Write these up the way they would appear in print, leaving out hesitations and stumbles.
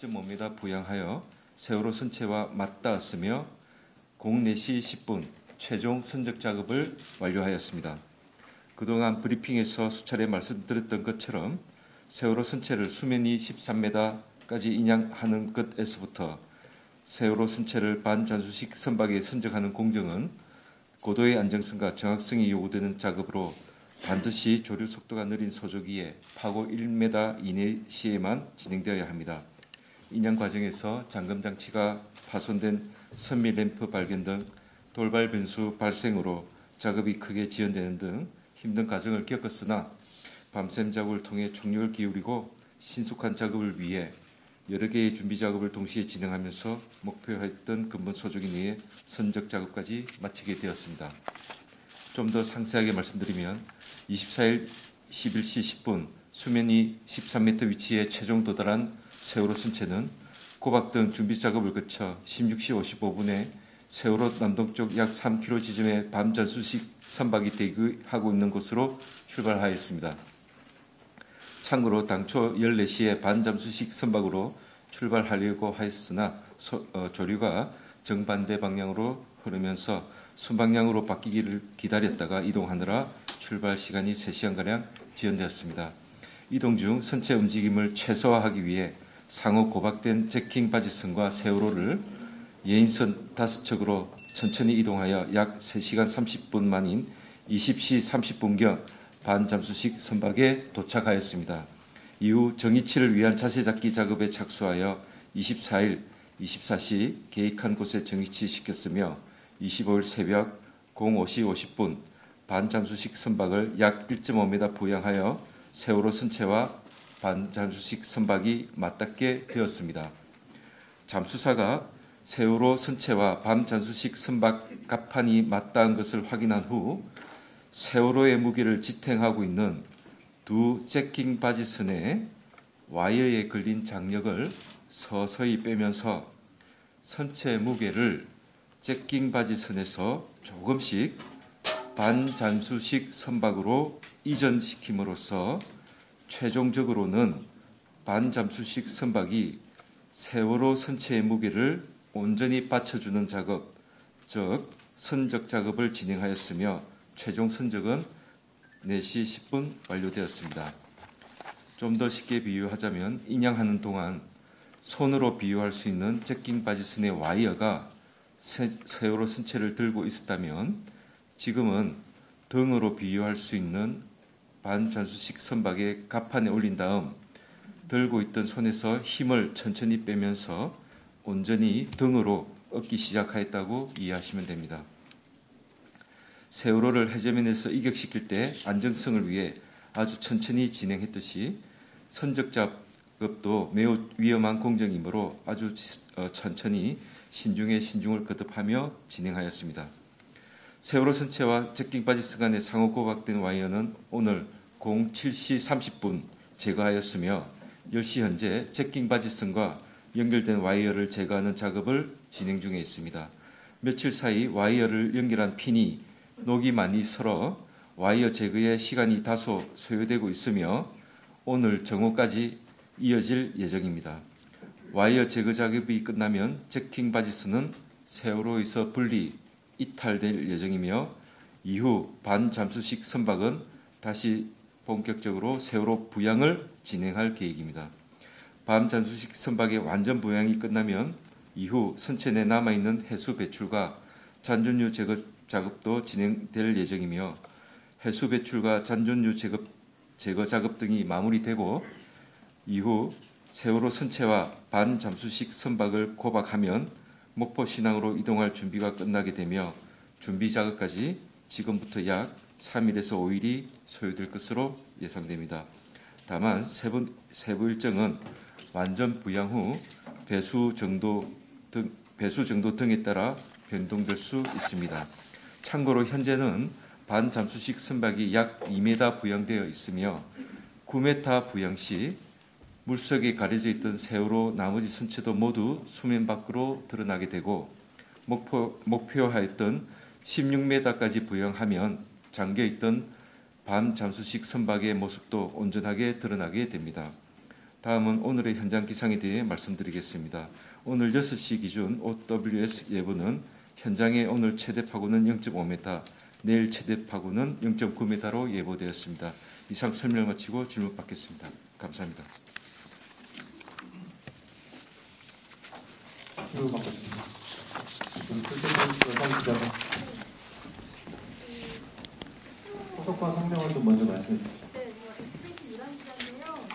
1.5m 부양하여 세월호 선체와 맞닿았으며 04시 10분 최종 선적 작업을 완료하였습니다. 그동안 브리핑에서 수차례 말씀드렸던 것처럼 세월호 선체를 수면이 13m까지 인양하는 것에서부터 세월호 선체를 반잠수식 선박에 선적하는 공정은 고도의 안정성과 정확성이 요구되는 작업으로 반드시 조류 속도가 느린 소조기에 파고 1m 이내 시에만 진행되어야 합니다. 인양 과정에서 잠금 장치가 파손된 선미 램프 발견 등 돌발 변수 발생으로 작업이 크게 지연되는 등 힘든 과정을 겪었으나 밤샘 작업을 통해 총력을 기울이고 신속한 작업을 위해 여러 개의 준비 작업을 동시에 진행하면서 목표했던 근본 소조기 내에 선적 작업까지 마치게 되었습니다. 좀 더 상세하게 말씀드리면 24일 11시 10분 수면이 13m 위치에 최종 도달한 세월호 선체는 고박 등 준비 작업을 거쳐 16시 55분에 세월호 남동쪽 약 3km 지점에 밤잠수식 선박이 대기하고 있는 곳으로 출발하였습니다. 참고로 당초 14시에 반잠수식 선박으로 출발하려고 하였으나 조류가 정반대 방향으로 흐르면서 순방향으로 바뀌기를 기다렸다가 이동하느라 출발 시간이 3시간가량 지연되었습니다. 이동 중 선체 움직임을 최소화하기 위해 상호 고박된 제킹 바지선과 세월호를 예인선 5척으로 천천히 이동하여 약 3시간 30분 만인 20시 30분경 반잠수식 선박에 도착하였습니다. 이후 정위치를 위한 자세 잡기 작업에 착수하여 24일 24시 계획한 곳에 정위치시켰으며 25일 새벽 05시 50분 반잠수식 선박을 약 1.5m 부양하여 세월호 선체와 반잠수식 선박이 맞닿게 되었습니다. 잠수사가 세월호 선체와 반잠수식 선박 갑판이 맞닿은 것을 확인한 후 세월호의 무게를 지탱하고 있는 두 제킹 바지선에 와이어에 걸린 장력을 서서히 빼면서 선체 무게를 제킹 바지선에서 조금씩 반잠수식 선박으로 이전시킴으로써 최종적으로는 반잠수식 선박이 세월호 선체의 무게를 온전히 받쳐주는 작업, 즉 선적 작업을 진행하였으며 최종 선적은 4시 10분 완료되었습니다. 좀 더 쉽게 비유하자면 인양하는 동안 손으로 비유할 수 있는 제킹 바지선의 와이어가 세월호 선체를 들고 있었다면 지금은 등으로 비유할 수 있는 반잠수식 선박의 갑판에 올린 다음 들고 있던 손에서 힘을 천천히 빼면서 온전히 등으로 얻기 시작하였다고 이해하시면 됩니다. 세월호를 해저면에서 이격시킬 때 안정성을 위해 아주 천천히 진행했듯이 선적 작업도 매우 위험한 공정이므로 아주 천천히 신중에 신중을 거듭하며 진행하였습니다. 세월호 선체와 제킹 바지선 간의 상호 고박된 와이어는 오늘 07시 30분 제거하였으며 10시 현재 제킹 바지선과 연결된 와이어를 제거하는 작업을 진행 중에 있습니다. 며칠 사이 와이어를 연결한 핀이 녹이 많이 설어 와이어 제거에 시간이 다소 소요되고 있으며 오늘 정오까지 이어질 예정입니다. 와이어 제거 작업이 끝나면 제킹 바지선은 세월호에서 분리, 이탈될 예정이며 이후 반잠수식 선박은 다시 본격적으로 세월호 부양을 진행할 계획입니다. 반잠수식 선박의 완전 부양이 끝나면 이후 선체 내 남아있는 해수 배출과 잔존류 제거 작업도 진행될 예정이며 해수 배출과 잔존류 제거 작업 등이 마무리되고 이후 세월호 선체와 반잠수식 선박을 고박하면 목포 신항으로 이동할 준비가 끝나게 되며 준비 작업까지 지금부터 약 3일에서 5일이 소요될 것으로 예상됩니다. 다만 세부 일정은 완전 부양 후 배수 정도 등에 따라 변동될 수 있습니다. 참고로 현재는 반잠수식 선박이 약 2m 부양되어 있으며 9m 부양 시 물속에 가려져 있던 세월호 나머지 선체도 모두 수면 밖으로 드러나게 되고 목표하였던 16m까지 부양하면 잠겨있던 반잠수식 선박의 모습도 온전하게 드러나게 됩니다. 다음은 오늘의 현장 기상에 대해 말씀드리겠습니다. 오늘 6시 기준 OWS 예보는 현장의 오늘 최대 파고는 0.5m, 내일 최대 파고는 0.9m로 예보되었습니다. 이상 설명을 마치고 질문 받겠습니다. 감사합니다. 질문 받겠습니다. 여성 기자가 소속과 성명을 좀 먼저 말씀해 주시죠. 네, 저 SBS 유란 기자인데요.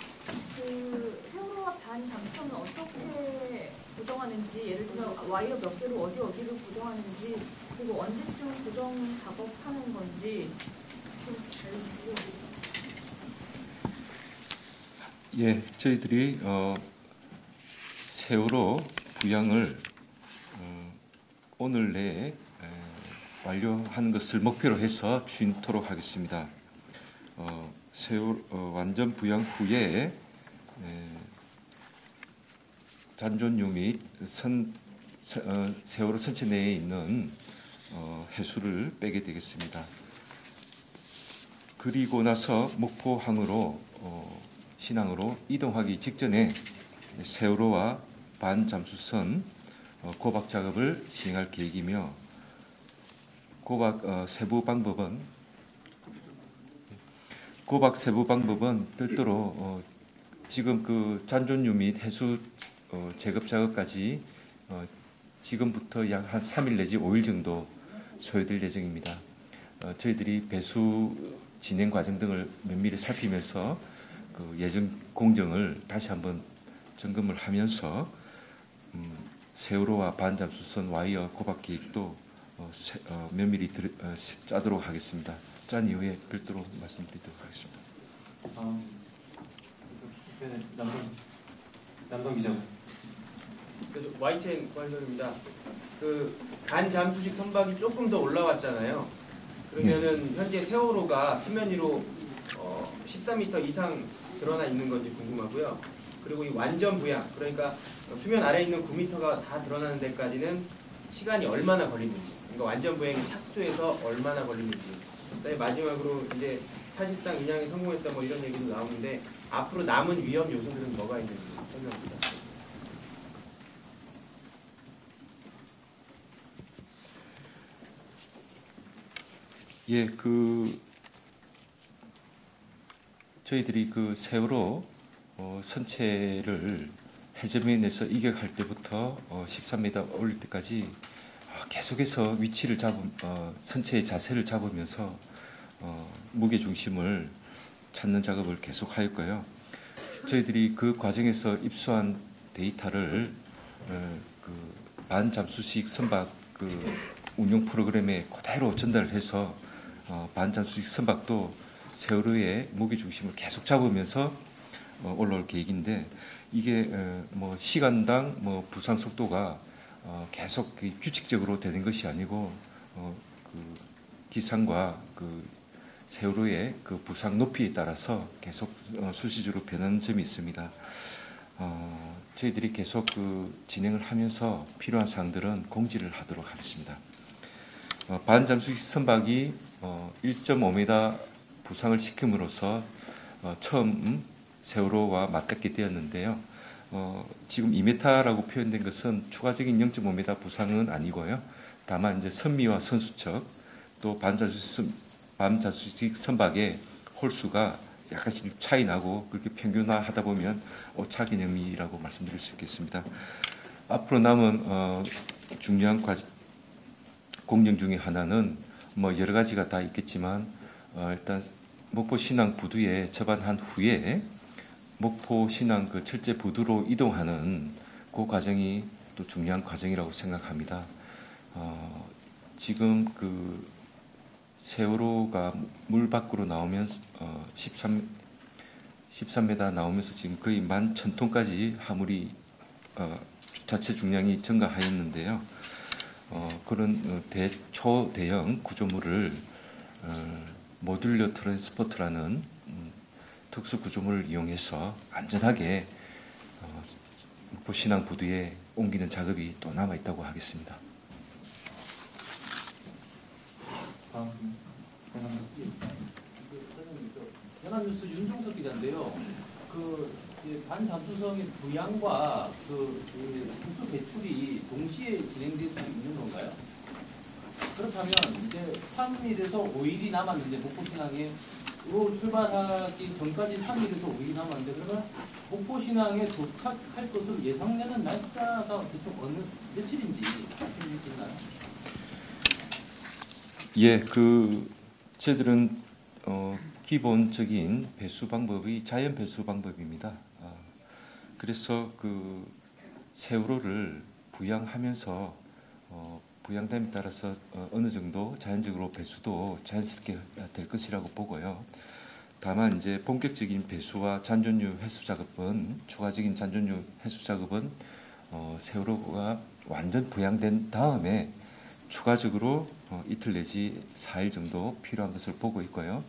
그 세월호와 반 잠수선은 어떻게 고정하는지, 예를 들어 와이어 몇 개로 어디를 고정하는지, 그리고 언제쯤 고정 작업하는 건지 좀 알려주시고요. 예, 저희들이 세월호 부양을 오늘 내에 완료하는 것을 목표로 해서 추진토록 하겠습니다. 완전 부양 후에 잔존유 및 세월호 선체 내에 있는 해수를 빼게 되겠습니다. 그리고 나서 목포항으로 신항으로 이동하기 직전에 세월호와 반잠수선 고박 작업을 시행할 계획이며, 고박 세부 방법은 별도로 지금 그 잔존유 및 해수 제거 작업까지 지금부터 약 한 3일 내지 5일 정도 소요될 예정입니다. 저희들이 배수 진행 과정 등을 면밀히 살피면서 그 예정 공정을 다시 한번 점검을 하면서 세월호와 반잠수선 와이어 고박 계획도 면밀히 짜도록 하겠습니다. 짠 이후에 별도로 말씀드리도록 하겠습니다. 남성 기자. YTN 관련입니다. 그 반잠수식 선박이 조금 더 올라왔잖아요. 그러면은 현재 세월호가 수면 위로 13m 이상 드러나 있는 건지 궁금하고요. 그리고 이 완전 부양, 그러니까 수면 아래에 있는 9m가 다 드러나는 데까지는 시간이 얼마나 걸리는지, 그러니까 완전 부양이 착수해서 얼마나 걸리는지. 그다음에 마지막으로 이제 사실상 인양에 성공했다 뭐 이런 얘기도 나오는데 앞으로 남은 위험 요소들은 뭐가 있는지 설명 부탁드립니다. 예, 저희들이 그 세월호 선체를 해저면에 내서 이격할 때부터 13m 올릴 때까지 계속해서 위치를 선체의 자세를 잡으면서 무게 중심을 찾는 작업을 계속하였고요. 저희들이 그 과정에서 입수한 데이터를 그 반잠수식 선박 그 운용 프로그램에 그대로 전달을 해서 반잠수식 선박도 세월호의 무게 중심을 계속 잡으면서 올라올 계획인데, 이게 뭐 시간당 뭐 부상 속도가 계속 규칙적으로 되는 것이 아니고 그 기상과 그 세월호의 그 부상 높이에 따라서 계속 수시적으로 변하는 점이 있습니다. 저희들이 계속 그 진행을 하면서 필요한 사항들은 공지를 하도록 하겠습니다. 반잠수식 선박이 1.5m 부상을 시킴으로써 처음 세월호와 맞닿게 되었는데요. 지금 2m라고 표현된 것은 추가적인 0.5m 부상은 아니고요. 다만 이제 선미와 선수척 또 반잠수식 선박의 홀수가 약간씩 차이 나고 그렇게 평균화하다 보면 오차 개념이라고 말씀드릴 수 있겠습니다. 앞으로 남은 중요한 공정 중에 하나는 뭐 여러 가지가 다 있겠지만 일단 목포 신항 부두에 접안한 후에 목포 신항 그 철제 부두로 이동하는 그 과정이 또 중요한 과정이라고 생각합니다. 지금 그 세월호가 물 밖으로 나오면서 13m 나오면서 지금 거의 11,000톤까지 화물이 자체 중량이 증가하였는데요. 그런 초대형 구조물을 모듈러 트랜스포터라는 특수 구조물을 이용해서 안전하게 목포 신항 부두에 옮기는 작업이 또 남아 있다고 하겠습니다. 연합뉴스 윤종석 기자인데요. 그 반잠수성의 부양과 그 수수 배출이 동시에 진행될 수 있는 건가요? 그렇다면 이제 3일에서 5일이 남았는데 목포신항으로 출발하기 전까지 3일에서 5일이 남았는데 그러면 목포신항에 도착할 것으로 예상되는 날짜가 대충 어느 며칠인지 말씀해 주시나요? 예, 저희들은 기본적인 배수 방법이 자연 배수 방법입니다. 그래서 세월호를 부양하면서 부양됨에 따라서 어느 정도 자연적으로 배수도 자연스럽게 될 것이라고 보고요. 다만 이제 본격적인 배수와 잔존류 해수 작업은 추가적인 잔존류 해수 작업은 세월호가 완전 부양된 다음에 추가적으로 이틀 내지 4일 정도 필요한 것을 보고 있고요.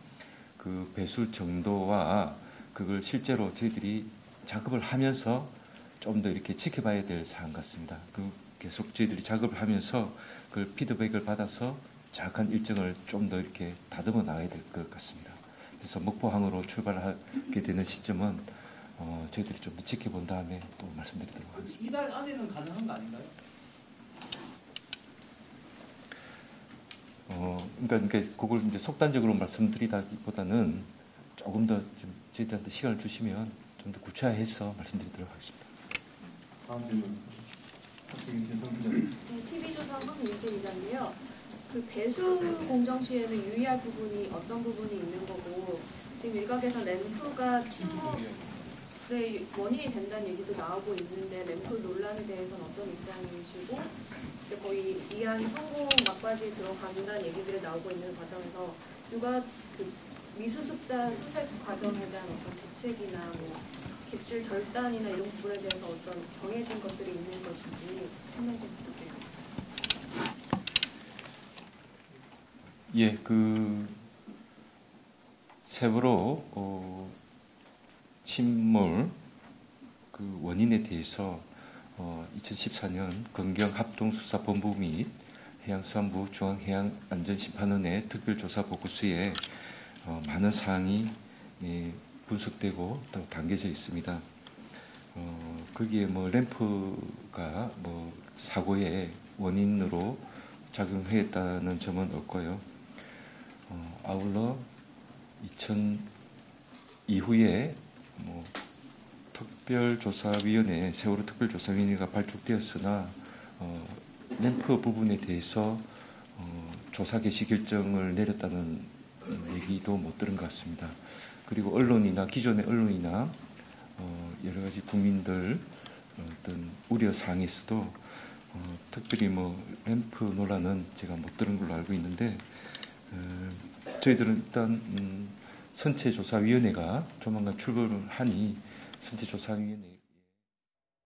그 배수 정도와 그걸 실제로 저희들이 작업을 하면서 좀 더 이렇게 지켜봐야 될 사안 같습니다. 계속 저희들이 작업을 하면서 그 피드백을 받아서 정확한 일정을 좀 더 이렇게 다듬어 나가야 될 것 같습니다. 그래서 목포항으로 출발하게 되는 시점은 저희들이 좀 더 지켜본 다음에 또 말씀드리도록 하겠습니다. 이달 안에는 가능한 거 아닌가요? 그러니까 그걸 이제 속단적으로 말씀드리다기보다는 조금 더 좀 저희들한테 시간을 주시면 좀 더 구체화해서 말씀드리도록 하겠습니다. 다음 질문. 박승희 재성 기자님. 네, TV조선 황민재 기자인데요. 그 배수 공정 시에는 유의할 부분이 어떤 부분이 있는 거고 지금 일각에서 램프가 침몰의 원인이 된다는 얘기도 나오고 있는데 램프 논란에 대해서는 어떤 입장이시고 이제 거의 이안 성공 막바지 들어간다는 얘기들이 나오고 있는 과정에서 누가 미수습자 수색 과정에 대한 어떤 대책이나 객실 절단이나 이런 부분에 대해서 어떤 정해진 것들이 있는 것인지 설명 좀 부탁드립니다. 예, 세월호 침몰 원인에 대해서 2014년 검경합동수사본부 및 해양수산부 중앙해양안전심판원의 특별조사 보고서에 많은 사항이 분석되고 또 담겨져 있습니다. 거기에 램프가 사고의 원인으로 작용했다는 점은 없고요. 아울러 2000 이후에 특별조사위원회, 세월호 특별조사위원회가 발족되었으나 램프 부분에 대해서 조사 개시 결정을 내렸다는 얘기도 못 들은 것 같습니다. 그리고 언론이나 기존의 언론이나 여러 가지 국민들 어떤 우려 사항에서도 특별히 램프 논란은 제가 못 들은 걸로 알고 있는데 저희들은 일단 선체조사위원회가 조만간 출범을 하니 선체조사위원회